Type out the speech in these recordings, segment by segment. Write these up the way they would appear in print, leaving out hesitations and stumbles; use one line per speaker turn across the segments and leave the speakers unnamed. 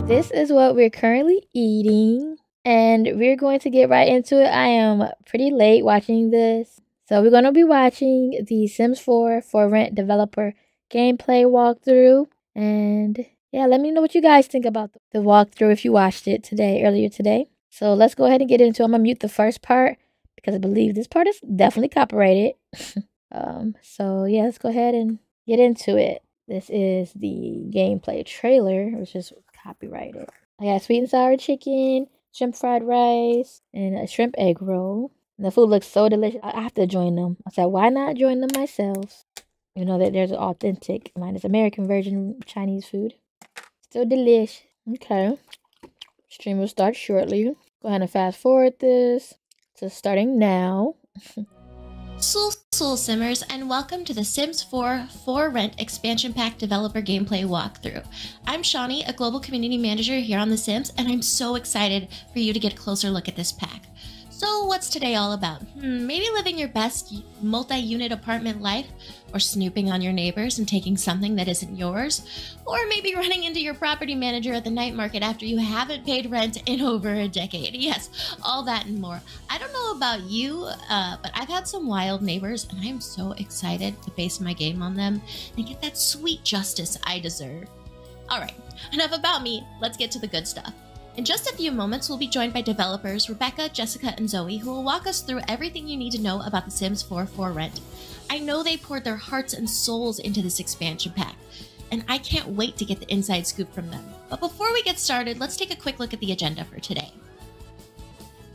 This is what we're currently eating, and we're going to get right into it. I am pretty late watching this, so we're going to be watching the Sims 4 for Rent developer gameplay walkthrough. And yeah, let me know what you guys think about the walkthrough if you watched it earlier today. So let's go ahead and get into it. I'm going to mute the first part because I believe this part is definitely copyrighted. So yeah, let's go ahead and get into it. This is the gameplay trailer, which is copyrighted. I got sweet and sour chicken, shrimp fried rice, and a shrimp egg roll. And the food looks so delicious. I have to join them. I said, why not join them myself? You know that there's an authentic, mine is American version Chinese food. Still delish. Okay. Stream will start shortly. Go ahead and fast forward this to starting now.
Soul Simmers, and welcome to the Sims 4 For Rent expansion pack developer gameplay walkthrough. I'm Shawnee, a global community manager here on The Sims, and I'm so excited for you to get a closer look at this pack. So what's today all about? Maybe living your best multi-unit apartment life, or snooping on your neighbors and taking something that isn't yours, or maybe running into your property manager at the night market after you haven't paid rent in over a decade. Yes, all that and more. I don't know about you, but I've had some wild neighbors, and I'm so excited to base my game on them and get that sweet justice I deserve. Alright, enough about me, let's get to the good stuff. In just a few moments, we'll be joined by developers Rebecca, Jessica, and Zoe, who will walk us through everything you need to know about The Sims 4 For Rent. I know they poured their hearts and souls into this expansion pack, and I can't wait to get the inside scoop from them. But before we get started, let's take a quick look at the agenda for today.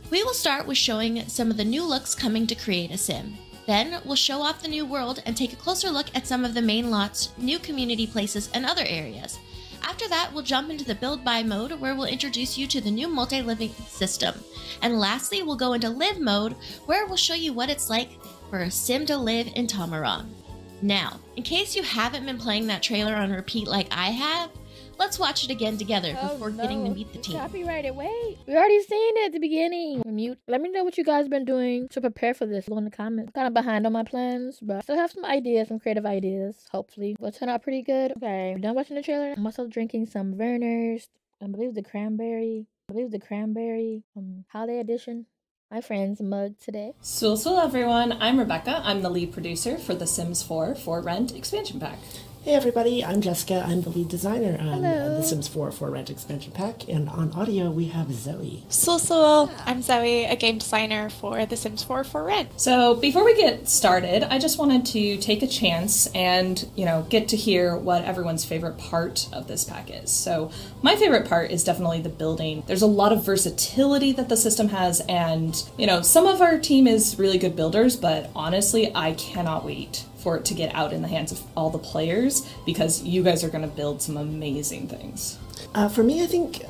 We will start with showing some of the new looks coming to Create a Sim. Then, we'll show off the new world and take a closer look at some of the main lots, new community places, and other areas. After that, we'll jump into the build buy mode, where we'll introduce you to the new multi-living system. And lastly, we'll go into live mode, where we'll show you what it's like for a sim to live in Tamarong. Now, in case you haven't been playing that trailer on repeat like I have, let's watch it again together before getting to meet the team.
Copyrighted, wait. We already seen it at the beginning. Mute. Let me know what you guys been doing to prepare for this below in the comments. Kind of behind on my plans, but I still have some ideas, some creative ideas, hopefully. Will turn out pretty good. Okay, we're done watching the trailer. I'm also drinking some Werner's, I believe the cranberry holiday edition. My friend's mug today.
Swell everyone, I'm Rebecca. I'm the lead producer for The Sims 4 For Rent expansion pack.
Hey everybody, I'm Jessica. I'm the lead designer on The Sims 4 For Rent expansion pack, and on audio we have Zoe.
So, I'm Zoe, a game designer for The Sims 4 For Rent.
So before we get started, I just wanted to take a chance and, get to hear what everyone's favorite part of this pack is. So my favorite part is definitely the building. There's a lot of versatility that the system has, and, some of our team is really good builders, but honestly, I cannot wait for it to get out in the hands of all the players, because you guys are going to build some amazing things.
For me, I think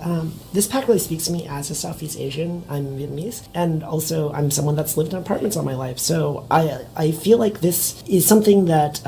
this pack really speaks to me as a Southeast Asian. I'm Vietnamese, and also I'm someone that's lived in apartments all my life. So I feel like this is something that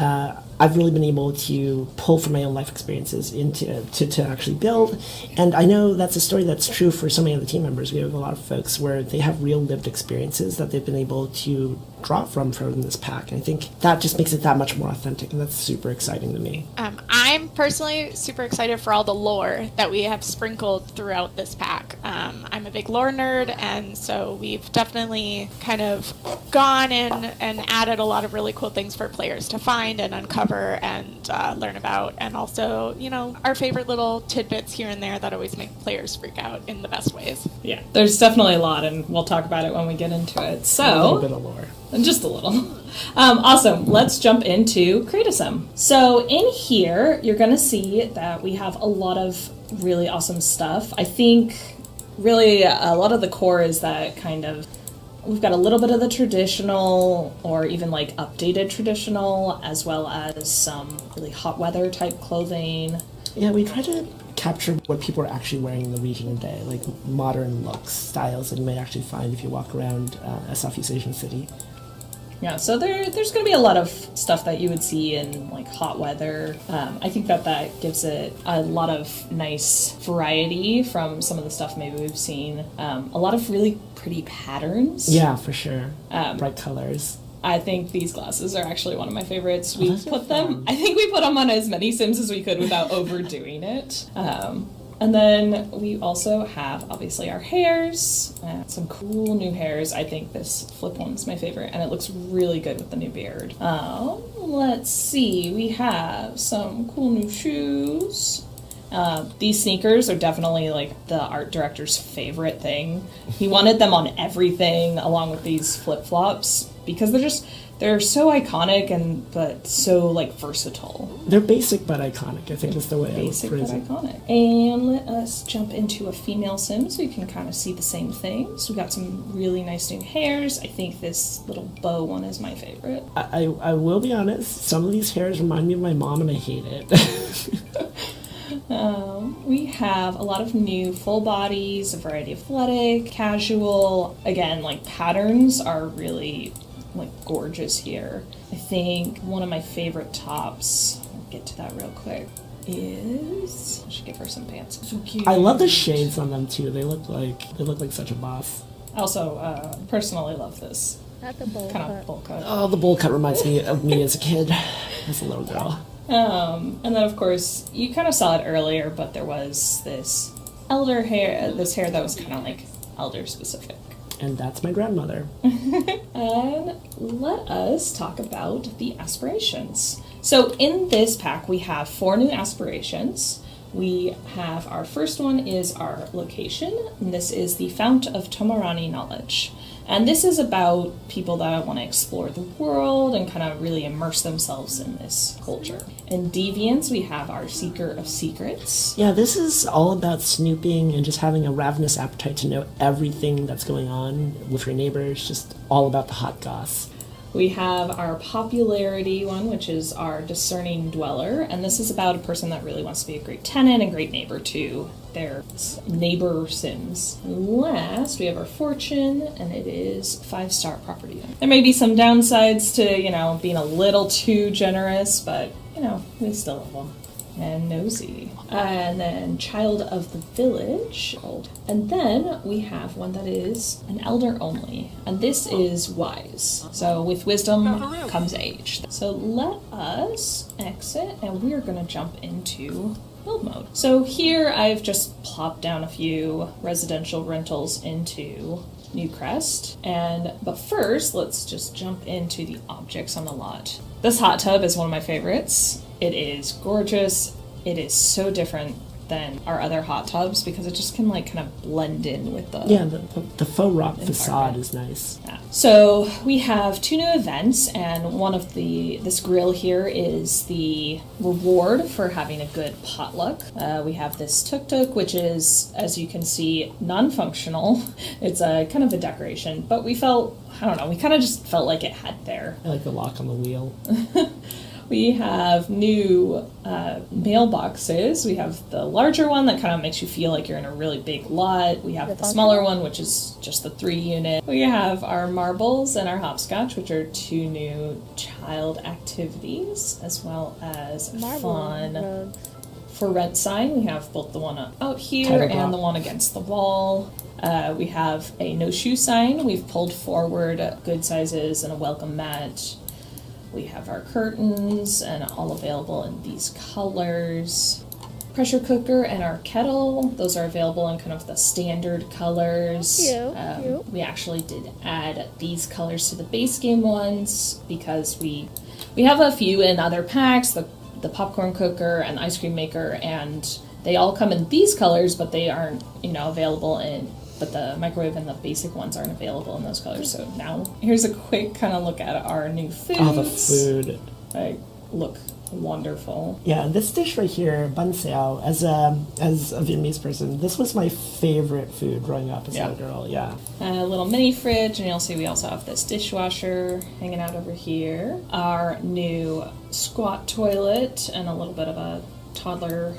I've really been able to pull from my own life experiences into to actually build. And I know that's a story that's true for so many of the team members. We have a lot of folks where they have real lived experiences that they've been able to draw from this pack. And I think that just makes it that much more authentic, and that's super exciting to me.
I'm personally super excited for all the lore that we have sprinkled throughout this pack. I'm a big lore nerd, and so we've definitely kind of gone in and added a lot of really cool things for players to find and uncover and learn about, and also, our favorite little tidbits here and there that always make players freak out in the best ways.
Yeah, there's definitely a lot, and we'll talk about it when we get into it. So,
a little bit of lore.
Just a little. Awesome. Let's jump into Create a Sim. So in here, you're going to see that we have a lot of really awesome stuff. I think really a lot of the core is that we've got a little bit of the traditional, or even like updated traditional, as well as some really hot weather type clothing.
Yeah, we try to capture what people are actually wearing in the region today, like modern looks, styles that you might actually find if you walk around a Southeast Asian city.
Yeah, so there's going to be a lot of stuff that you would see in like hot weather. I think that gives it a lot of nice variety from some of the stuff maybe we've seen. A lot of really pretty patterns.
Yeah, for sure. Bright colors.
I think these glasses are actually one of my favorites.
Oh,
We
those are
put them,
fun.
I think we put them on as many Sims as we could without overdoing it. And then we also have, obviously, our hairs, some cool new hairs. I think this flip one's my favorite, and it looks really good with the new beard. Let's see, we have some cool new shoes. These sneakers are definitely like the art director's favorite thing. He wanted them on everything along with these flip-flops because they're so iconic but so like versatile.
They're basic but iconic, I think is the way
Basic
I
but
would phrase it.
iconic. And let us jump into a female sim so you can kind of see the same thing. So we got some really nice new hairs. I think this little bow one is my favorite.
I will be honest, some of these hairs remind me of my mom and I hate it.
We have a lot of new full bodies, a variety of athletic, casual. Again, like patterns are really like gorgeous here. I think one of my favorite tops, I'll get to that real quick, is, I should give her some pants. So cute.
I love the shades on them too. They look like such a boss.
I also personally love this
Not the bowl
kind
cut.
of bowl cut.
Oh, the bowl cut reminds me of me as a kid, as a little girl.
And then of course you kind of saw it earlier, but there was this hair that was kind of like elder specific.
And that's my grandmother.
And let us talk about the aspirations. So in this pack we have 4 new aspirations. We have our first one is our location, and this is the Fount of Tomarani Knowledge. And this is about people that want to explore the world and kind of really immerse themselves in this culture. In Deviants, we have our Seeker of Secrets.
Yeah, this is all about snooping and just having a ravenous appetite to know everything that's going on with your neighbors, just all about the hot goss.
We have our Popularity one, which is our Discerning Dweller, and this is about a person that really wants to be a great tenant and great neighbor to their neighbor Sims. And last, we have our Fortune, and it is 5-star property. There may be some downsides to, being a little too generous, but, we still love them. And Nosy. And then Child of the Village. And then we have one that is an elder only. And this is Wise. So with wisdom comes age. So let us exit and we're going to jump into build mode. So here I've just plopped down a few residential rentals into Newcrest. But first, let's just jump into the objects on the lot. This hot tub is one of my favorites. It is gorgeous. It is so different than our other hot tubs because it just can kind of blend in with the
the faux rock facade is nice.
Yeah. So we have 2 new events, and one of this grill here is the reward for having a good potluck. We have this tuk-tuk, which is, as you can see, non-functional. It's a kind of a decoration, but we kind of just felt like it had there.
I like the lock on the wheel.
We have new mailboxes. We have the larger one that kind of makes you feel like you're in a really big lot. We have the smaller one, which is just the 3 unit. We have our marbles and our hopscotch, which are 2 new child activities, as well as fun for rent sign. We have both the one out here and the one against the wall. We have a no shoe sign. We've pulled forward good sizes and a welcome mat. We have our curtains and all available in these colors. Pressure cooker and our kettle, those are available in kind of the standard colors. We actually did add these colors to the base game ones because we have a few in other packs, the popcorn cooker and the ice cream maker, and they all come in these colors, but they aren't available but the microwave and the basic ones aren't available in those colors. So now here's a quick kind of look at our new foods.
Oh, the food.
They look wonderful.
Yeah, this dish right here, bun sao, as a Vietnamese person, this was my favorite food growing up as a little girl. Yeah.
A little mini fridge, and you'll see we also have this dishwasher hanging out over here. Our new squat toilet and a little bit of a toddler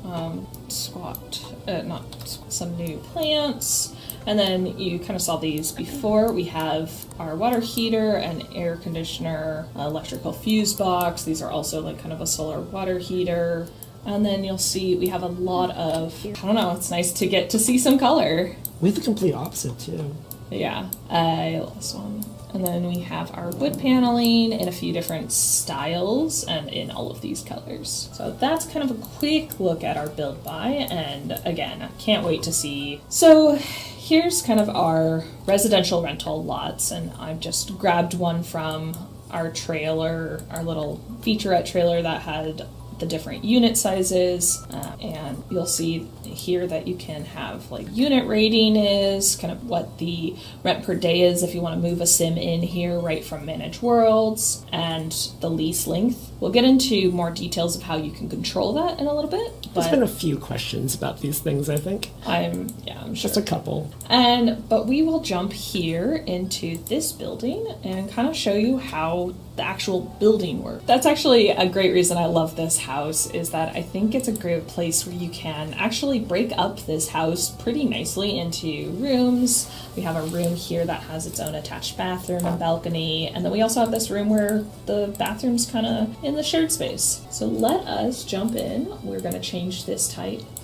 some new plants. And then you kind of saw these before. We have our water heater and air conditioner, electrical fuse box. These are also kind of a solar water heater. And then you'll see we have a lot of, it's nice to get to see some color.
We have the complete opposite too.
Yeah, this one. And then we have our wood paneling in a few different styles and in all of these colors. So that's kind of a quick look at our build buy, and again, I can't wait to see. So here's kind of our residential rental lots, and I've just grabbed one from our trailer, our little featurette trailer that had the different unit sizes, and you'll see here that you can have like unit rating is, kind of what the rent per day is if you want to move a sim in here right from Manage Worlds, and the lease length. We'll get into more details of how you can control that in a little bit.
There's been a few questions about these things, I think.
I'm sure.
Just a couple.
But we will jump here into this building and kind of show you how the actual building works. That's actually a great reason I love this house, is that I think it's a great place where you can actually break up this house pretty nicely into rooms. We have a room here that has its own attached bathroom and balcony, and then we also have this room where the bathroom's kind of in the shared space. So let us jump in. We're going to change this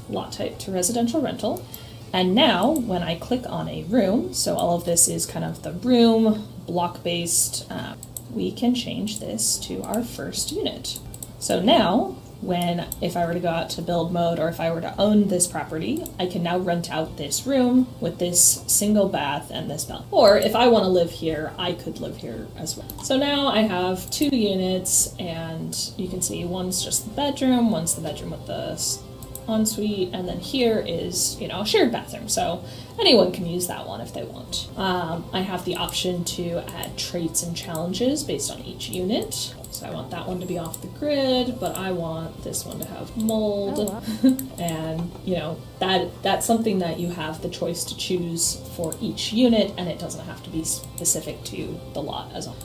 lot type to residential rental. And now when I click on a room, so all of this is kind of the room, block-based, we can change this to our first unit. So now, if I were to go out to build mode, or if I were to own this property, I can now rent out this room with this single bath and this bell. Or if I want to live here, I could live here as well. So now I have 2 units, and you can see one's just the bedroom, one's the bedroom with the ensuite, and then here is, a shared bathroom. So anyone can use that one if they want. I have the option to add traits and challenges based on each unit. So I want that one to be off the grid, but I want this one to have mold. Oh, wow. And, that's something that you have the choice to choose for each unit, and it doesn't have to be specific to the lot as well.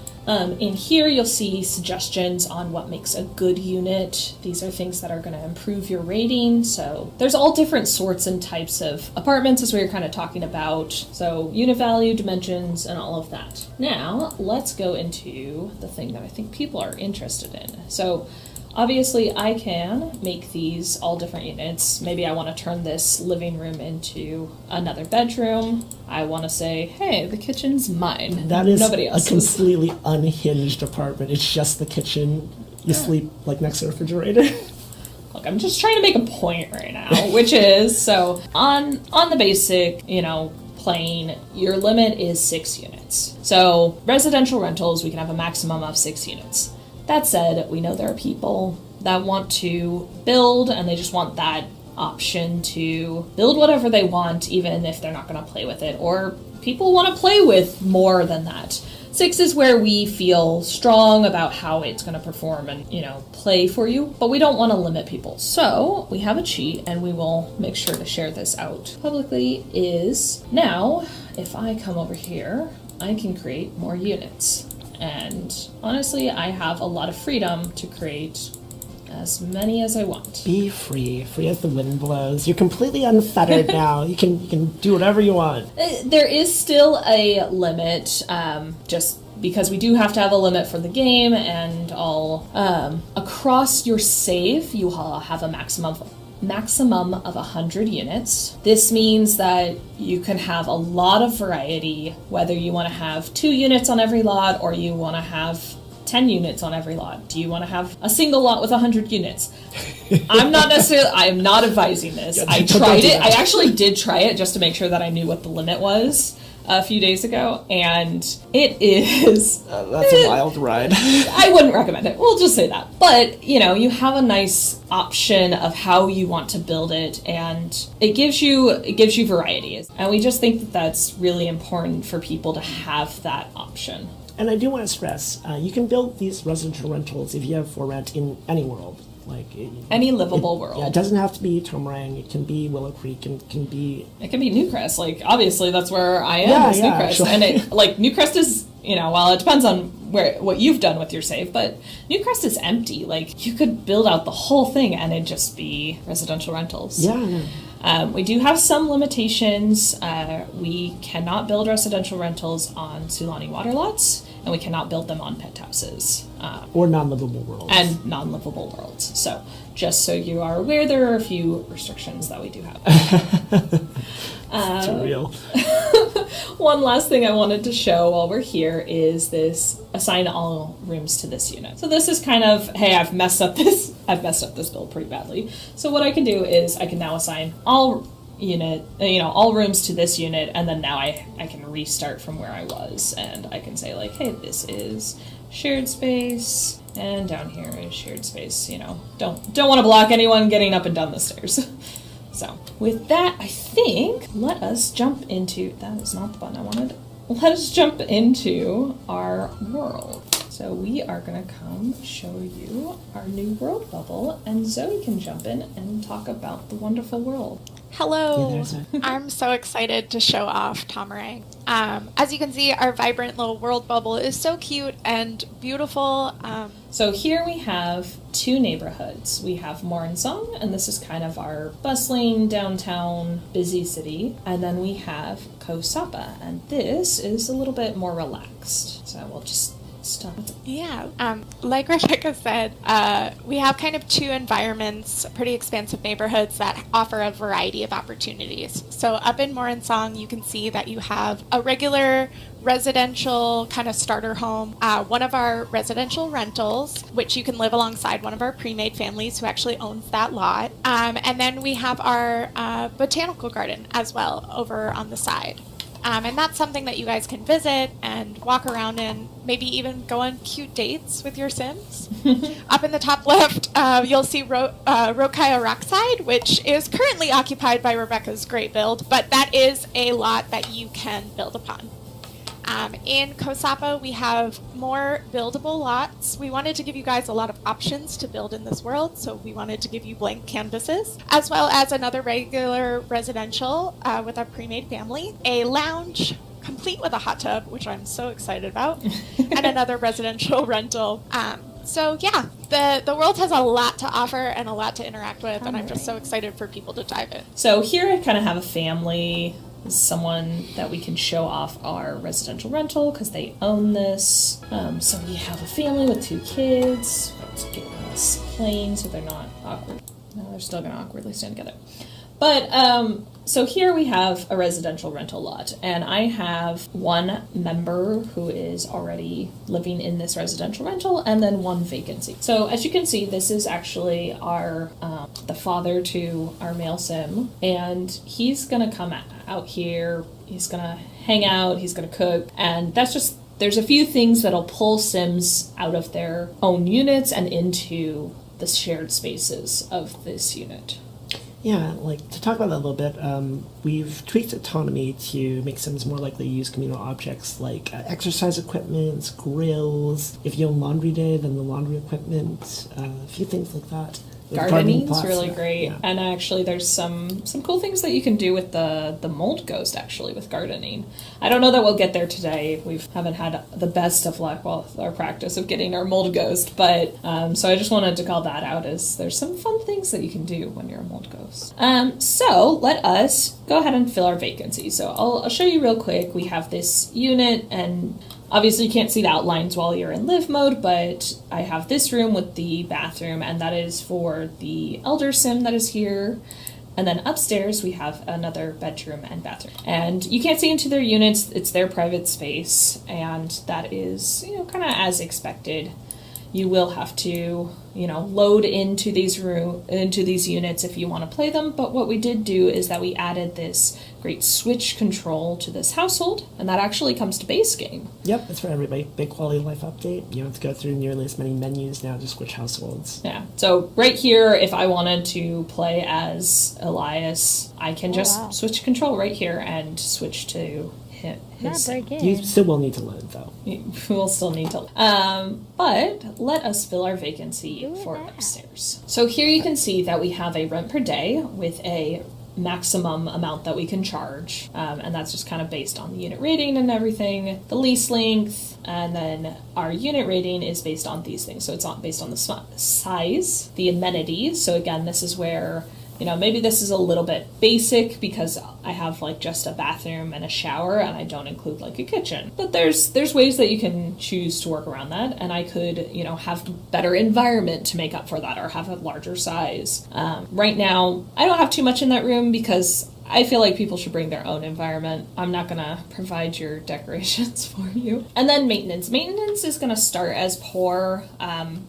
In here, you'll see suggestions on what makes a good unit. These are things that are going to improve your rating. So there's all different sorts and types of apartments, as we were kind of talking about. So unit value, dimensions, and all of that. Now, let's go into the thing that I think people are interested in. So obviously, I can make these all different units. Maybe I want to turn this living room into another bedroom. I want to say, hey, the kitchen's mine.
That is
nobody
a
else's.
completely unhinged apartment. It's just the kitchen. You sleep like next to the refrigerator.
Look, I'm just trying to make a point right now, which is, so on the basic, plane, your limit is 6 units. So residential rentals, we can have a maximum of 6 units. That said, we know there are people that want to build, and they just want that option to build whatever they want, even if they're not going to play with it, or people want to play with more than that. 6 is where we feel strong about how it's going to perform and, play for you, but we don't want to limit people. So we have a cheat, and we will make sure to share this out publicly, is now, if I come over here, I can create more units. And honestly, I have a lot of freedom to create as many as I want.
Be free as the wind blows. You're completely unfettered now. You can do whatever you want.
There is still a limit, just because we do have to have a limit for the game, and all. Across your save, you have a maximum of 100 units. This means that you can have a lot of variety, whether you want to have 2 units on every lot or you want to have 10 units on every lot. Do you want to have a single lot with 100 units? I am not advising this.
Yeah,
I tried it. I actually did try it just to make sure that I knew what the limit was a few days ago, and it is...
that's a wild ride.
I wouldn't recommend it. We'll just say that. But, you have a nice option of how you want to build it, and it gives you variety. And we just think that that's really important for people to have that option.
And I do want to stress, you can build these residential rentals if you have for rent in any world.
Any livable world.
Yeah, it doesn't have to be Tomarang. It can be Willow Creek. It can be
Newcrest. Obviously, that's where I am. Is Newcrest, sure. And Newcrest is, well, it depends on what you've done with your save, but Newcrest is empty. You could build out the whole thing, and it'd just be residential rentals.
Yeah.
We do have some limitations. We cannot build residential rentals on Sulani water lots, and we cannot build them on penthouses.
Or non-livable worlds.
And non-livable worlds. So just so you are aware, there are a few restrictions that we do have.
It's real.
One last thing I wanted to show while we're here is this assign all rooms to this unit. So this is kind of, hey, I've messed up this build pretty badly. So what I can do is I can now assign all rooms to this unit, and then now I can restart from where I was, and I can say like, hey, this is shared space, and down here is shared space. Don't want to block anyone getting up and down the stairs. So with that, I think let us jump into, that is not the button I wanted. Let us jump into our world. So we are gonna come show you our new world bubble, and Zoe can jump in and talk about the wonderful world.
Hello! I'm so excited to show off Tomarang. As you can see, our vibrant little world bubble is so cute and beautiful.
So here we have two neighborhoods. We have Mornsong, and this is kind of our bustling downtown busy city. And then we have Koh Sapa, and this is a little bit more relaxed. So we'll just stop.
Yeah, like Rebecca said, we have kind of two environments, pretty expansive neighborhoods that offer a variety of opportunities. So up in Mornsong, you can see that you have a regular residential kind of starter home, one of our residential rentals, which you can live alongside one of our pre-made families who actually owns that lot. And then we have our botanical garden as well over on the side. And that's something that you guys can visit and walk around in, maybe even go on cute dates with your Sims. Up in the top left, you'll see Rokaya Rockside, which is currently occupied by Rebecca's great build, but that is a lot that you can build upon. In Koh Sapa, we have more buildable lots. We wanted to give you guys a lot of options to build in this world, so we wanted to give you blank canvases, as well as another regular residential with a pre-made family, a lounge complete with a hot tub, which I'm so excited about, and another residential rental. So yeah, the world has a lot to offer and a lot to interact with, and I'm just so excited for people to dive in.
So here I kind of have a family, someone that we can show off our residential rental because they own this. So we have a family with 2 kids. Let's get this plane so they're not awkward. No, they're still going to awkwardly stand together. But so here we have a residential rental lot, and I have one member who is already living in this residential rental, and then 1 vacancy. So as you can see, this is actually our the father to our male sim, and he's gonna come out here. He's gonna hang out. He's gonna cook, and that's just. There's a few things that'll pull sims out of their own units and into the shared spaces of this unit.
Yeah, like to talk about that a little bit, we've tweaked autonomy to make Sims more likely to use communal objects like exercise equipment, grills. If you own laundry day, then the laundry equipment, a few things like that.
Gardening's really great, yeah. And actually there's some cool things that you can do with the mold ghost actually with gardening. I don't know that we'll get there today. We haven't had the best of luck with our practice of getting our mold ghost, but so I just wanted to call that out as there's some fun things that you can do when you're a mold ghost. So let us go ahead and fill our vacancy. So I'll show you real quick. We have this unit, and obviously you can't see the outlines while you're in live mode, but I have this room with the bathroom, and that is for the elder sim that is here. And then upstairs we have another bedroom and bathroom. And you can't see into their units, it's their private space, and that is, kind of as expected. You will have to, load into these units if you want to play them, but what we did do is that we added this great switch control to this household, and that actually comes to base game.
Yep, it's for everybody. Big quality of life update. You don't have to go through nearly as many menus now to switch households.
Yeah, so right here, if I wanted to play as Elias, I can just switch control right here and switch to
You still will need to load, though.
We'll still need to. But let us fill our vacancy for upstairs. So here you can see that we have a rent per day with a maximum amount that we can charge, and that's just kind of based on the unit rating and everything, the lease length, and then our unit rating is based on these things. So it's not based on the size, the amenities. So again, this is where you know, maybe this is a little bit basic because I have like just a bathroom and a shower and I don't include like a kitchen. But there's ways that you can choose to work around that, and I could, you know, have better environment to make up for that or have a larger size. Right now, I don't have too much in that room because I feel like people should bring their own environment. I'm not gonna provide your decorations for you. And then maintenance. Maintenance is gonna start as poor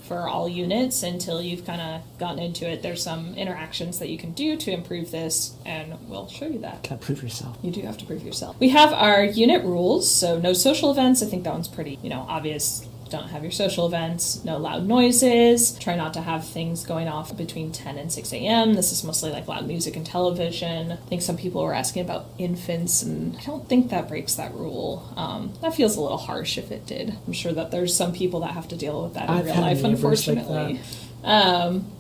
for all units until you've kind of gotten into it. There's some interactions that you can do to improve this, and we'll show you that.
Gotta prove yourself.
You do have to prove yourself. We have our unit rules, so no social events. I think that one's pretty, you know, obvious. Don't have your social events, no loud noises, try not to have things going off between 10 and 6 a.m. This is mostly like loud music and television. I think some people were asking about infants, and I don't think that breaks that rule. That feels a little harsh if it did. I'm sure that there's some people that have to deal with that in real life, unfortunately.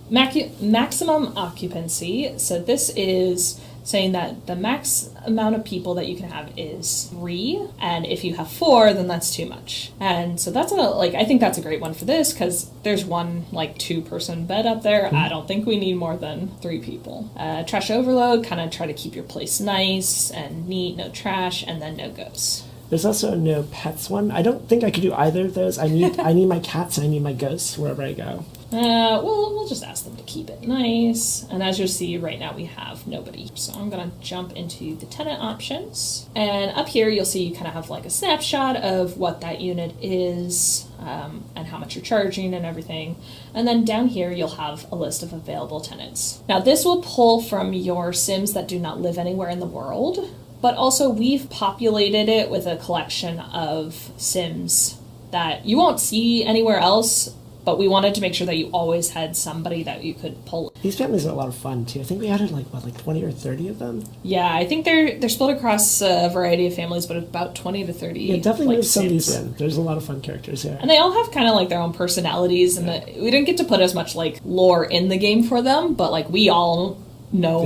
Maximum occupancy. So this is saying that the max amount of people that you can have is 3, and if you have 4, then that's too much. And so that's I think that's a great one for this because there's one like 2-person bed up there. I don't think we need more than 3 people. Trash overload, kind of try to keep your place nice and neat, no trash, and then no ghosts.
There's also a no pets one. I don't think I could do either of those. I need my cats and I need my ghosts wherever I go.
We'll just ask them to keep it nice. And as you'll see, right now we have nobody. So I'm gonna jump into the tenant options. And up here, you'll see you kind of have like a snapshot of what that unit is, and how much you're charging and everything. And then down here, you'll have a list of available tenants. Now this will pull from your Sims that do not live anywhere in the world, but also we've populated it with a collection of Sims that you won't see anywhere else, but we wanted to make sure that you always had somebody that you could pull.
These families are a lot of fun too. I think we added like 20 or 30 of them?
Yeah, I think they're split across a variety of families, but about 20 to 30.
Yeah, definitely move some of these in. There's a lot of fun characters here.
And they all have kind of like their own personalities, and we didn't get to put as much like lore in the game for them, but like we all know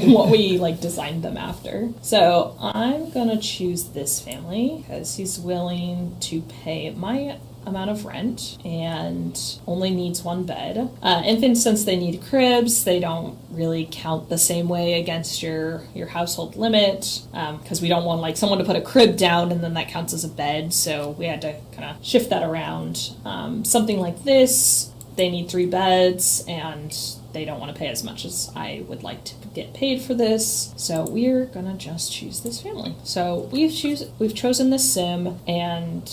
what we like designed them after. So I'm gonna choose this family because he's willing to pay my amount of rent and only needs 1 bed. Infants, since they need cribs, they don't really count the same way against your household limit, because we don't want like someone to put a crib down and then that counts as a bed, so we had to kind of shift that around. Something like this, they need 3 beds and they don't want to pay as much as I would like to get paid for this, so we're gonna just choose this family. So we've chosen this sim, and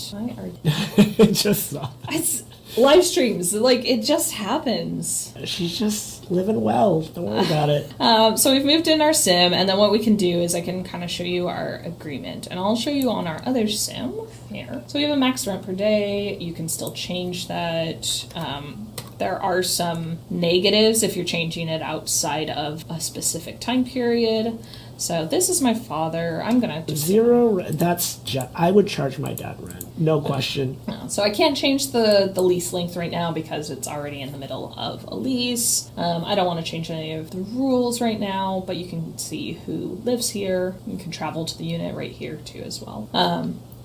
it's live streams, like it just happens.
She's just living well. Don't worry about it.
So we've moved in our sim, and then what we can do is I can kind of show you our agreement, and I'll show you on our other sim here. So we have a max rent per day. You can still change that. There are some negatives if you're changing it outside of a specific time period. So this is my father. I'm gonna just
0. I would charge my dad rent, no question.
So I can't change the lease length right now because it's already in the middle of a lease. I don't want to change any of the rules right now, but you can see who lives here. You can travel to the unit right here too as well.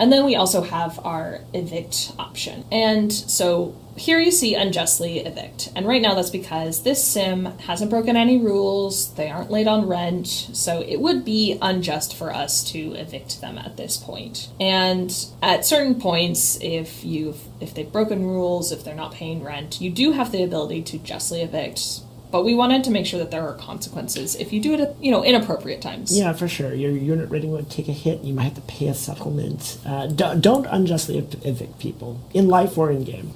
And then we also have our evict option. And so here you see unjustly evict. And right now that's because this sim hasn't broken any rules, they aren't late on rent, so it would be unjust for us to evict them at this point. And at certain points, if they've broken rules, if they're not paying rent, you do have the ability to justly evict. But we wanted to make sure that there are consequences if you do it at, inappropriate times.
Yeah, for sure. Your unit rating would take a hit. You might have to pay a settlement. Don't unjustly evict people, in life or in game.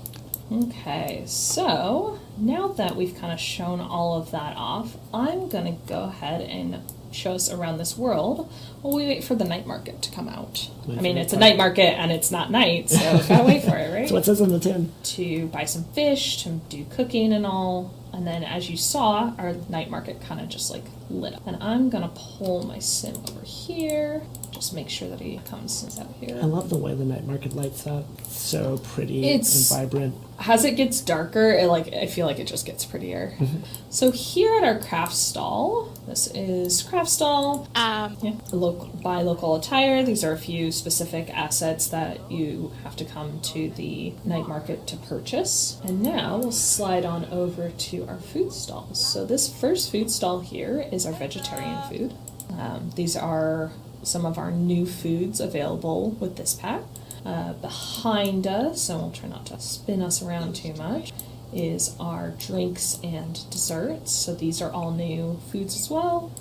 Okay, so now that we've kind of shown all of that off, I'm going to go ahead and show us around this world while we wait for the night market to come out. It's a night market and it's not night, so gotta wait for it, right?
That's what it says on the tin.
To buy some fish, to do cooking and all. And then as you saw, our night market kind of just like lit up. And I'm gonna pull my sim over here. Just make sure that he comes out here.
I love the way the night market lights up. It's so pretty and vibrant.
As it gets darker, I feel like it just gets prettier. So here at our craft stall, this is craft stall. Buy local attire. These are a few specific assets that you have to come to the night market to purchase. And now we'll slide on over to to our food stalls. So this first food stall here is our vegetarian food. These are some of our new foods available with this pack. Behind us, and we'll try not to spin us around too much, is our drinks and desserts. So these are all new foods as well.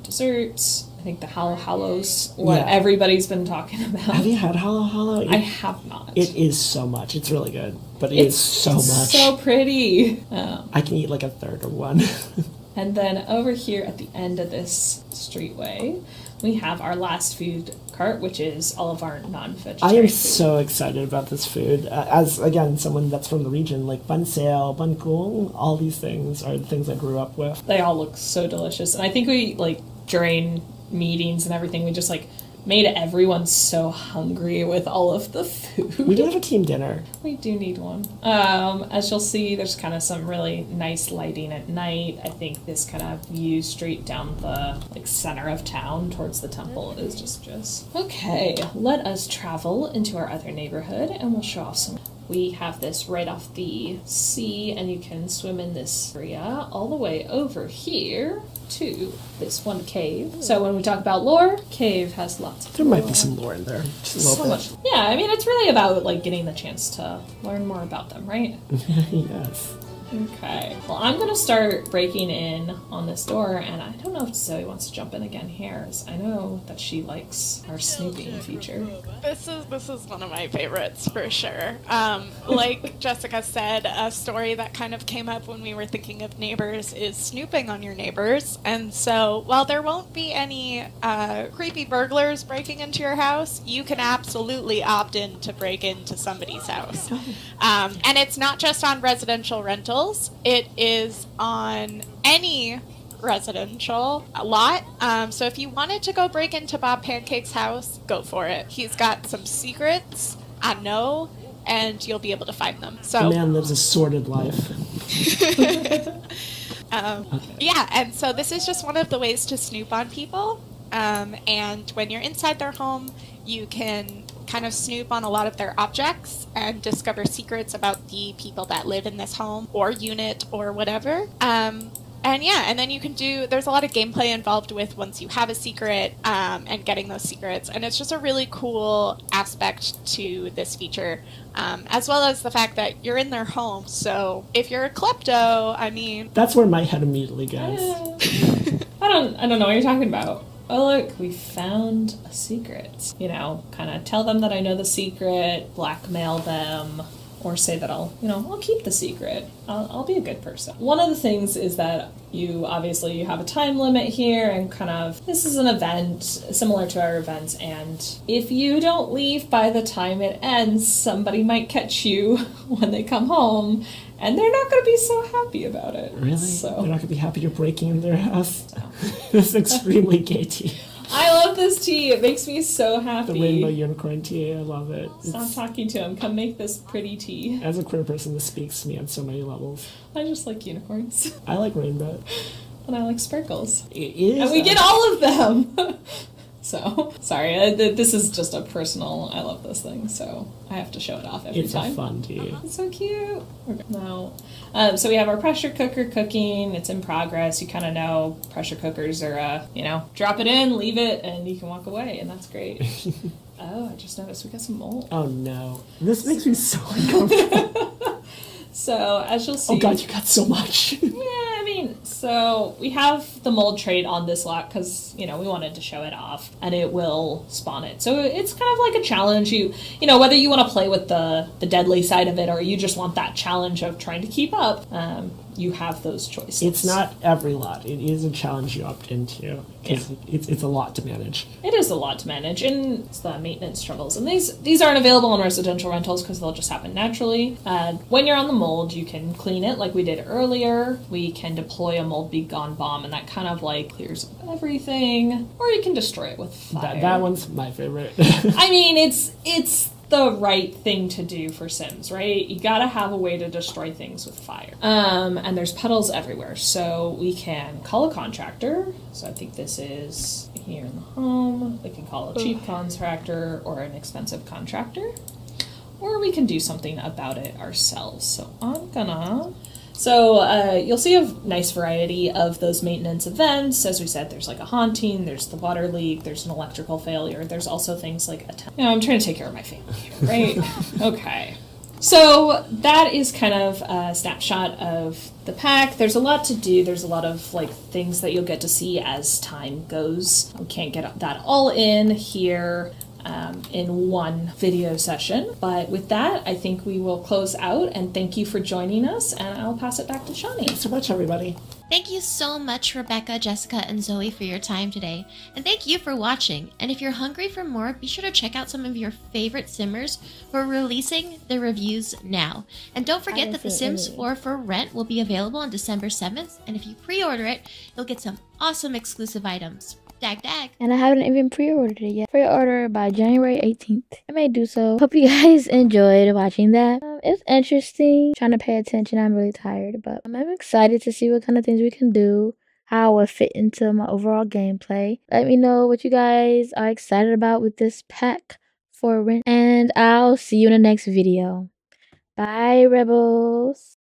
Desserts, I think the Halo-Halo's what everybody's been talking about.
Have you had Halo-Halo?
I have not.
It is so much. It's really good, but it's so much.
So pretty.
I can eat like a third of one.
And then over here at the end of this streetway, we have our last food cart, which is all of our non-vegetarian
I am
food.
so excited about this food. As, again, someone that's from the region, like bun sale, bun kung, all these things are the things I grew up with.
They all look so delicious. And I think we, like, during meetings and everything, we just, like, made everyone so hungry with all of the food.
We did have a team dinner.
We do need one. As you'll see, there's kind of some really nice lighting at night. I think this kind of view straight down the center of town towards the temple is just. Okay, let us travel into our other neighborhood and we'll show off some. We have this right off the sea and you can swim in this area all the way over here to this one cave. So when we talk about lore, cave has lots of
There
lore.
might be some lore in there. Just a
So
little
much. Yeah, I mean, it's really about, like, getting the chance to learn more about them, right?
bit. Yes.
Okay. Well, I'm going to start breaking in on this door, and I don't know if Zoe wants to jump in again here, 'cause I know that she likes our snooping feature.
This is one of my favorites for sure. Like Jessica said, a story that kind of came up when we were thinking of neighbors is snooping on your neighbors. And so while there won't be any creepy burglars breaking into your house, you can absolutely opt in to break into somebody's house. And it's not just on residential rentals. It is on any residential lot. So if you wanted to go break into Bob Pancake's house, go for it. He's got some secrets, I know, and you'll be able to find them.
The
So
man lives a sordid life.
yeah, and so this is just one of the ways to snoop on people. And when you're inside their home, you can kind of snoop on a lot of their objects and discover secrets about the people that live in this home or unit or whatever. And yeah, and then you can there's a lot of gameplay involved with once you have a secret and getting those secrets. And it's just a really cool aspect to this feature, as well as the fact that you're in their home. So if you're a klepto, I mean...
That's where my head immediately goes.
I don't know what you're talking about. Oh, look, we found a secret. You know, kind of tell them that I know the secret, blackmail them, or say that I'll keep the secret. I'll be a good person. One of the things is that you have a time limit here, and kind of, this is an event similar to our events, and if you don't leave by the time it ends, somebody might catch you when they come home, and they're not going to be so happy about it.
Really?
So.
They're not going to be happy you're breaking in their house? It's extremely gay tea.
I love this tea. It makes me so happy.
The rainbow unicorn tea, I love it.
Stop talking to him. Come make this pretty tea.
As a queer person, this speaks to me on so many levels.
I just like unicorns.
I like rainbow.
And I like sparkles.
It is.
And we get all of them! So, sorry, this is just a personal, I love this thing, so I have to show it off every time.
It's a fun tea.
It's so cute. Okay. No. So we have our pressure cooker cooking. It's in progress. You kind of know pressure cookers are, drop it in, leave it, and you can walk away, and that's great. Oh, I just noticed we got some mold.
Oh no. This makes me so uncomfortable.
So, as you'll see...
Oh god, you got so much.
Yeah, I mean, so we have the mold trait on this lot because, we wanted to show it off, and it will spawn it. So it's kind of like a challenge. Whether you want to play with the deadly side of it or you just want that challenge of trying to keep up, you have those choices.
It's not every lot. It is a challenge you opt into. It's a lot to manage.
It is a lot to manage, and it's the maintenance struggles. And these aren't available on residential rentals because they'll just happen naturally. When you're on the mold, you can clean it like we did earlier. We can deploy a mold be gone bomb, and that kind of clears up everything. Or you can destroy it with fire.
That one's my favorite.
I mean, it's the right thing to do for Sims, right? You gotta have a way to destroy things with fire. And there's puddles everywhere, so we can call a contractor. So I think this is here in the home. We can call a cheap contractor or an expensive contractor. Or we can do something about it ourselves. So I'm gonna So you'll see a nice variety of those maintenance events. As we said, there's like a haunting, there's the water leak, there's an electrical failure. There's also things like I'm trying to take care of my family here, right? Okay. So that is kind of a snapshot of the pack. There's a lot to do. There's a lot of like things that you'll get to see as time goes. We can't get that all in here in one video session. But with that, I think we will close out, and thank you for joining us, and I'll pass it back to Shawnee.
Thanks so much, everybody.
Thank you so much, Rebecca, Jessica, and Zoe, for your time today. And thank you for watching. And if you're hungry for more, be sure to check out some of your favorite Simmers who are releasing their reviews now. And don't forget that The Sims 4 for rent will be available on December 7th. And if you pre-order it, you'll get some awesome exclusive items. Dag dag.
And I haven't even pre-ordered it yet. Pre-order by January 18th. I may do so. Hope you guys enjoyed watching that. It's interesting. Trying to pay attention. I'm really tired, but I'm excited to see what kind of things we can do. How it will fit into my overall gameplay. Let me know what you guys are excited about with this pack for rent. And I'll see you in the next video. Bye, Rebels.